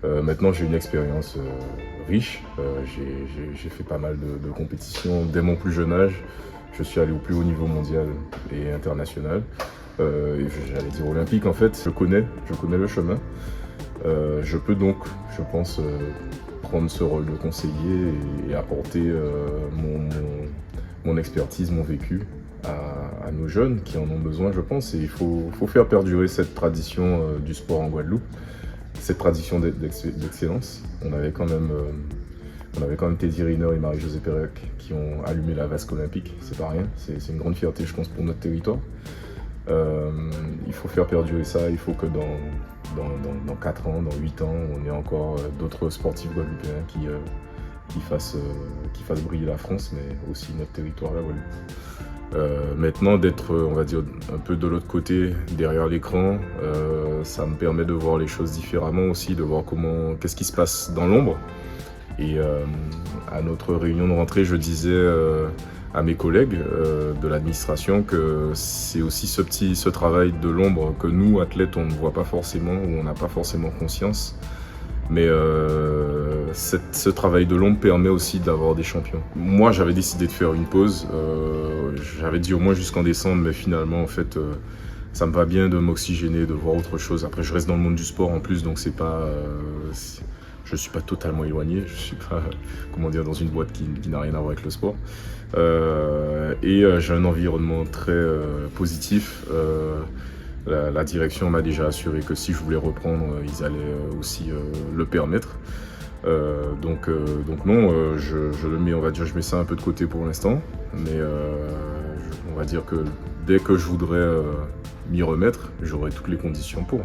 Maintenant, j'ai une expérience riche. J'ai fait pas mal de compétitions dès mon plus jeune âge. Je suis allé au plus haut niveau mondial et international. J'allais dire olympique en fait. Je connais le chemin. Je peux donc, je pense, prendre ce rôle de conseiller et apporter mon expertise, mon vécu à nos jeunes qui en ont besoin, je pense. Et il faut faire perdurer cette tradition du sport en Guadeloupe, cette tradition d'excellence. On avait quand même Teddy Riner et Marie-Josée Pérec qui ont allumé la vasque olympique, c'est pas rien, c'est une grande fierté je pense pour notre territoire. Il faut faire perdurer ça, il faut que dans 4 ans, dans 8 ans, on ait encore d'autres sportifs guadeloupéens qui fassent briller la France, mais aussi notre territoire, la Guadeloupe. Maintenant, d'être, on va dire, un peu de l'autre côté, derrière l'écran, ça me permet de voir les choses différemment aussi, de voir qu'est-ce qui se passe dans l'ombre. Et à notre réunion de rentrée, je disais à mes collègues de l'administration que c'est aussi ce travail de l'ombre que nous, athlètes, on ne voit pas forcément ou on n'a pas forcément conscience. Mais ce travail de l'ombre permet aussi d'avoir des champions. Moi, j'avais décidé de faire une pause. J'avais dit au moins jusqu'en décembre, mais finalement, en fait, ça me va bien de m'oxygéner, de voir autre chose. Après, je reste dans le monde du sport en plus, donc c'est pas... je suis pas totalement éloigné, je suis pas, dans une boîte qui n'a rien à voir avec le sport. J'ai un environnement très positif. La direction m'a déjà assuré que si je voulais reprendre, ils allaient aussi le permettre. Donc non, je le mets, on va dire, je mets ça un peu de côté pour l'instant, mais on va dire que dès que je voudrais m'y remettre, j'aurai toutes les conditions pour.